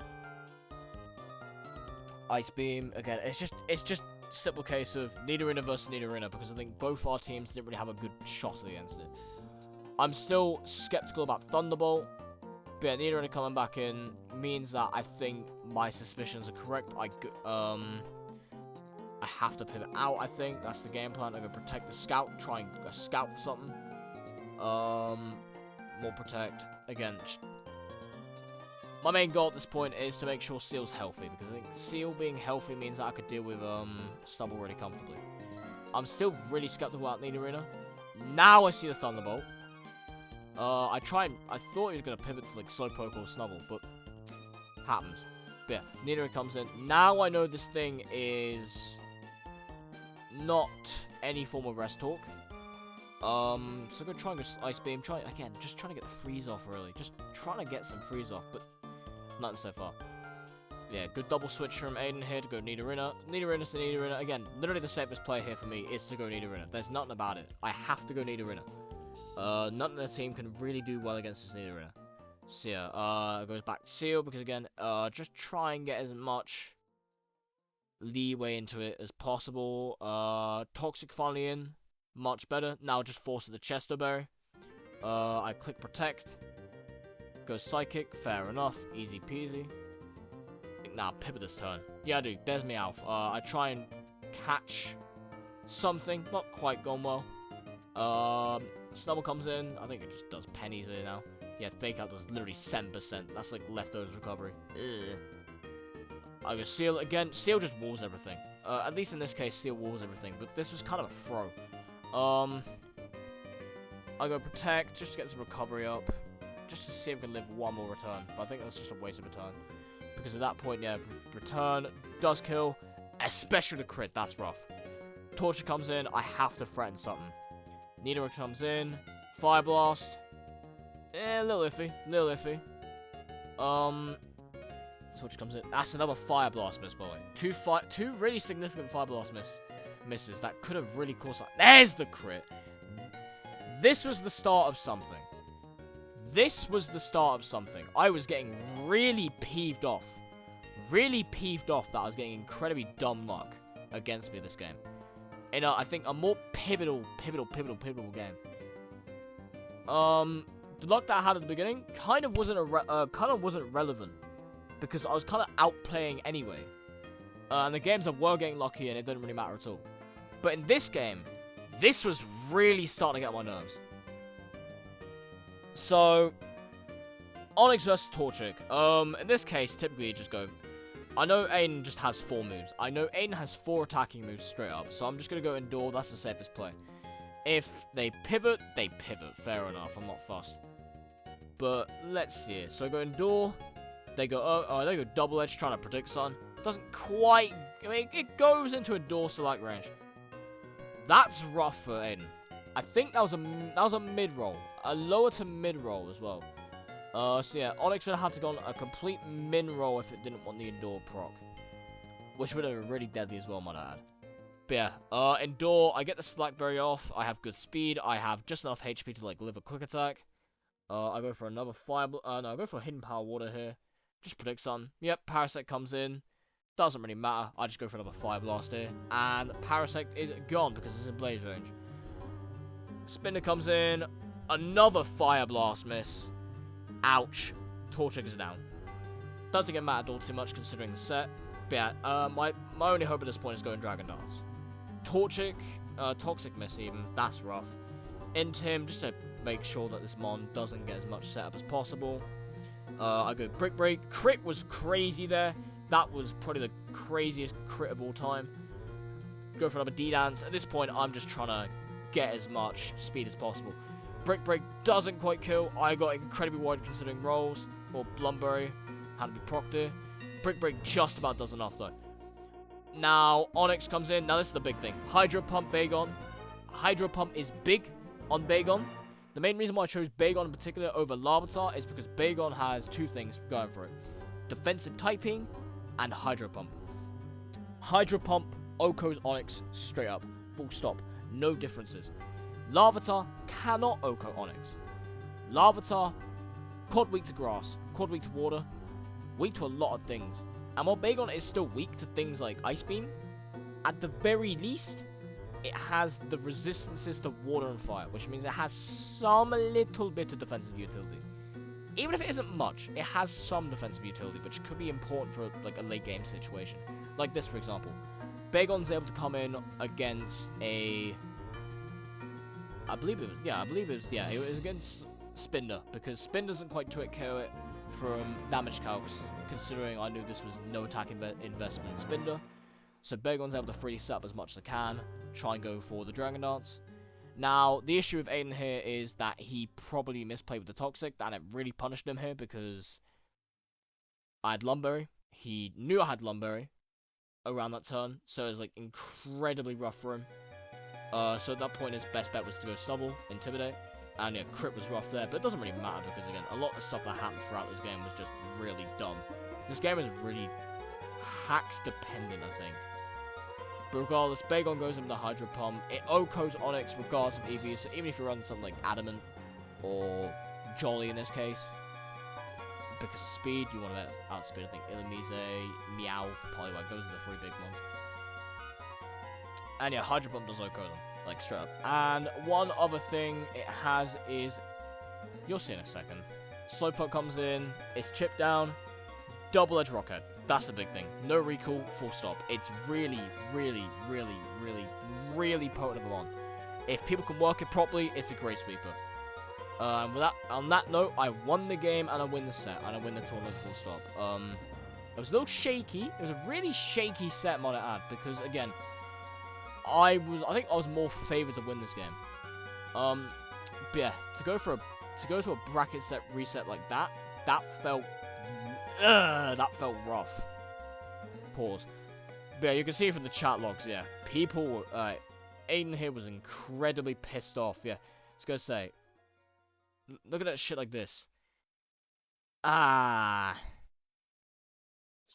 Ice Beam again. It's just simple case of Nidorina versus Nidorina because I think both our teams didn't really have a good shot against it. I'm still skeptical about Thunderbolt. But yeah, Nidorina coming back in means that I think my suspicions are correct. I have to pivot out, I think. That's the game plan. I'm going to protect the scout, try and scout for something. More protect. Again, my main goal at this point is to make sure Seal's healthy, because I think Seal being healthy means that I could deal with Stubble really comfortably. I'm still really skeptical about Nidorina. Now I see the Thunderbolt. I thought he was going to pivot to like Slowpoke or Snubble, but happens. But yeah, Nidorina comes in. Now I know this thing is not any form of Rest Talk. So I'm going to try and go Ice Beam. Just trying to get the freeze off, really. Just trying to get some freeze off, but nothing so far. Yeah, good double switch from Aiden here to go Nidorina. Nidorina to Nidorina. Again, literally the safest play here for me is to go Nidorina. There's nothing about it. I have to go Nidorina. Nothing in the team can really do well against this Nidorina. So yeah, goes back to Seal because again, just try and get as much leeway into it as possible. Toxic finally in. Much better. Now just forces the Chesto Berry. I click Protect. Go Psychic. Fair enough. Easy peasy. Nah, pivot this turn. Yeah, I do. There's me Alf. I try and catch something. Not quite gone well. Snubble comes in. I think it just does pennies here now. Yeah, Fake Out does literally 7%. That's like leftovers recovery. Ugh. I go Seal again. Seal just walls everything. At least in this case, Seal walls everything. But this was kind of a throw. I go Protect just to get this recovery up. Just to see if we can live one more return. But I think that's just a waste of a turn. Because at that point, yeah, return does kill. Especially the crit. That's rough. Torture comes in. I have to threaten something. Nidorina comes in. Fire Blast. A little iffy. Torture comes in. That's another Fire Blast miss, by the way. Two really significant Fire Blast misses that could have really caused something. There's the crit. This was the start of something. I was getting really peeved off. That I was getting incredibly dumb luck against me this game. In I think a more pivotal game. The luck that I had at the beginning kind of wasn't relevant because I was kind of outplaying anyway. And the games I were getting lucky and it didn't really matter at all. But in this game, this was really starting to get on my nerves. So, Onyx versus Torchic. In this case, typically you just go. I know Aiden just has 4 moves. I know Aiden has 4 attacking moves straight up. So I'm just gonna go Endure. That's the safest play. If they pivot, they pivot. Fair enough. I'm not fussed. But let's see it. So I go Endure. They go. They go Double Edge trying to predict something. Doesn't quite. I mean, it goes into Endure select range. That's rough for Aiden. I think that was a mid roll, a lower to mid roll as well. So yeah, Onyx would have to go on a complete min roll if it didn't want the Endure proc, which would have been really deadly as well, might I add. But yeah, Endure, I get the Slackberry off. I have good speed. I have just enough HP to like live a quick attack. I go for another I go for a Hidden Power Water here. Just predict something. Yep, Parasect comes in. Doesn't really matter. I just go for another Fire Blast here. And Parasect is gone because it's in Blaze range. Spinner comes in. Another Fire Blast miss. Ouch. Torchic is down. Don't think it mattered all too much considering the set. But yeah, my only hope at this point is going Dragon Dance. Torchic, Toxic miss even. That's rough. Int him just to make sure that this Mon doesn't get as much setup as possible. I go Brick Break. Crit was crazy there. That was probably the craziest crit of all time. Go for another D-Dance. At this point, I'm just trying to get as much speed as possible. Brick Break doesn't quite kill. I got incredibly wide considering rolls. Or Blumberry. Had to be procced here. Brick Break just about does enough though. Now, Onyx comes in. Now, this is the big thing. Hydro Pump Bagon. Hydro Pump is big on Bagon. The main reason why I chose Bagon in particular over Larvitar is because Bagon has 2 things going for it. Defensive typing and Hydro Pump. Hydro Pump OHKOs Onyx straight up. Full stop. No differences. Larvitar cannot OHKO Onyx. Larvitar, quad weak to grass, quad weak to water, weak to a lot of things. And while Bagon is still weak to things like Ice Beam, at the very least, it has the resistances to water and fire, which means it has some little bit of defensive utility. even if it isn't much, it has some defensive utility, which could be important for like a late game situation. Like this, for example. Bagon's able to come in against a... it was against Spinder, because Spin doesn't quite twit KO it from damage calcs, considering I knew this was no attack investment in Spinder. So Bagon's able to freely set up as much as I can, try and go for the Dragon Dance. Now, the issue with Aiden here is that he probably misplayed with the Toxic, and it really punished him here because I had Lumberry. He knew I had Lumberry around that turn, so it was like incredibly rough for him. So at that point, his best bet was to go Snubble, Intimidate, and yeah, Crit was rough there, but it doesn't really matter because again, a lot of the stuff that happened throughout this game was just really dumb. This game is really hacks dependent, I think. But regardless, Bagon goes in the Hydro Pump. It OHKOs Onyx regardless of EV, so even if you run something like Adamant or Jolly in this case, because of speed, you want to outspeed, I think, Illumise, Meowth, Poliwag, those are the three big ones. And yeah, Hydro Pump does OHKO them, like straight up. And one other thing it has is, you'll see in a second, Slowpoke comes in, it's chipped down, double edge Rocket. That's the big thing. No recall, full stop. It's really, really, really, really, really potent of a mon. If people can work it properly, it's a great sweeper. On that note, I won the game and I win the set and I win the tournament full stop. It was a little shaky. It was a really shaky set mod I had because again, I think I was more favored to win this game. But yeah, to go to a bracket set reset like that felt rough. Pause. But yeah, you can see from the chat logs, yeah, people, Aiden here was incredibly pissed off, yeah. I was gonna say, look at that shit like this. Let's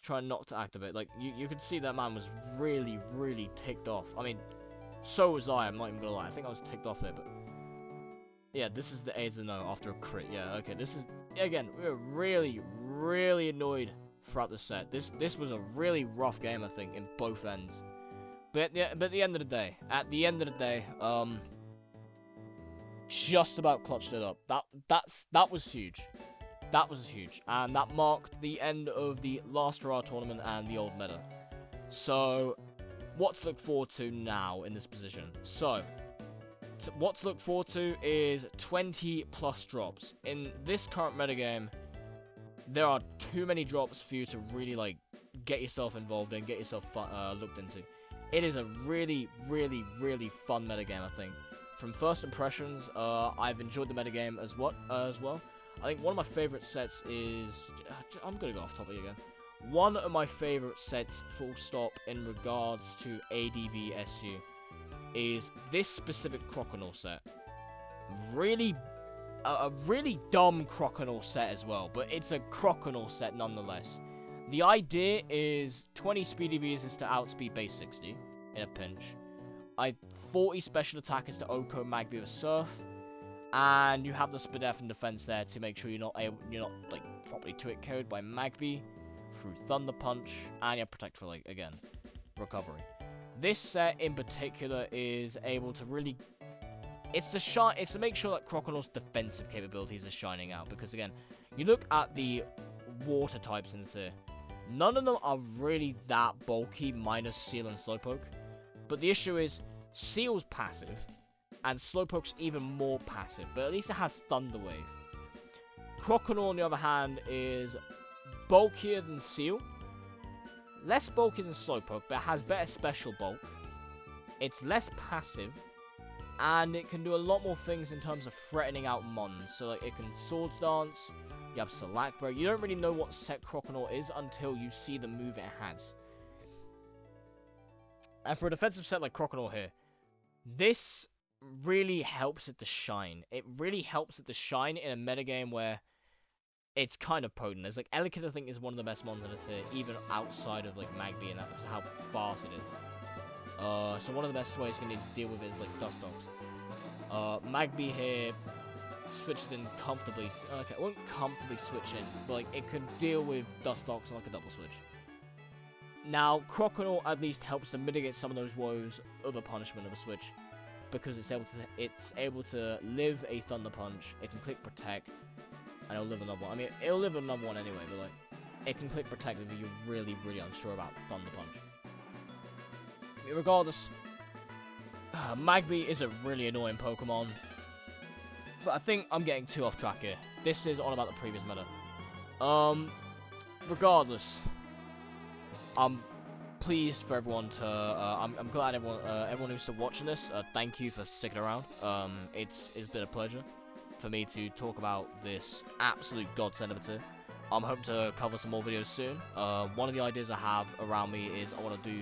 try not to activate. Like, you could see that man was really, really ticked off. I mean, so was I, I'm not even gonna lie. I think I was ticked off there, but... yeah, this is the Aids and No after a crit. Yeah, okay, this is... again, we were really, really annoyed throughout the set. This was a really rough game, I think, in both ends. But at the end of the day, just about clutched it up. That was huge. That was huge, and that marked the end of the Last Hurrah tournament and the old meta. So, what to look forward to now in this position? So, what to look forward to is 20 plus drops. In this current metagame, there are too many drops for you to really like get yourself involved in, get yourself looked into. It is a really, really, really fun metagame, I think. From first impressions, I've enjoyed the metagame as well. I think one of my favorite sets is... I'm gonna go off topic again. One of my favorite sets, full stop, in regards to ADV SU is this specific Croconaw set. Really, a really dumb Croconaw set as well, but it's a Croconaw set nonetheless. The idea is 20 speed EVs is to outspeed base 60 in a pinch. 40 special attack is to OHKO Magby with Surf, and you have the Spadef and defense there to make sure you're not like properly twit KO'd by Magby through Thunder Punch, and you have Protect for like again recovery. This set in particular is able to really, it's to make sure that Croconaw's defensive capabilities are shining out, because again, you look at the water types in this here, none of them are really that bulky minus Seal and Slowpoke, but the issue is Seal's passive and Slowpoke's even more passive, but at least it has Thunder Wave. Croconaw on the other hand is bulkier than Seal, less bulky than Slowpoke, but it has better special bulk. It's less passive, and it can do a lot more things in terms of threatening out mons. So like it can Swords Dance, you have Salakbra. You don't really know what set Croconaw is until you see the move it has. And for a defensive set like Croconaw here, this really helps it to shine. It really helps it to shine in a metagame where it's kind of potent. There's like Elekid, I think, is one of the best mons in the tier, even outside of like Magby and that, because of how fast it is. So one of the best ways you can deal with it is like Dustox. Magby here switched in comfortably. Okay, it won't comfortably switch in, but like it could deal with Dustox on like a double switch. Now, Croconaw at least helps to mitigate some of those woes of a punishment of a switch, because it's able to live a Thunder Punch. It can click Protect. and it'll live another one. I mean, it'll live another one anyway, but like, it can click protect if you're really, really unsure about Thunder Punch. I mean, regardless, Magby is a really annoying Pokemon, but I think I'm getting too off track here. This is all about the previous meta. Regardless, I'm pleased for everyone to. I'm glad everyone who's still watching this. Thank you for sticking around. It's been a pleasure for me to talk about this absolute godsend of a tier. I'm hoping to cover some more videos soon. One of the ideas I have around me is I want to do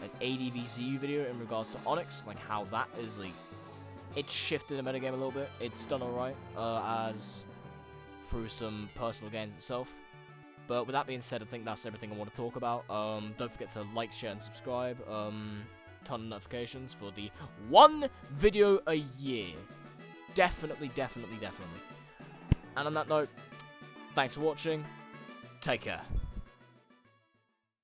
an ADV SU video in regards to Onyx, like how that is like. It's shifted the metagame a little bit. It's done alright, as through some personal gains itself. But with that being said, I think that's everything I want to talk about. Don't forget to like, share, and subscribe. Turn on notifications for the 1 video a year. Definitely. And on that note, thanks for watching. Take care.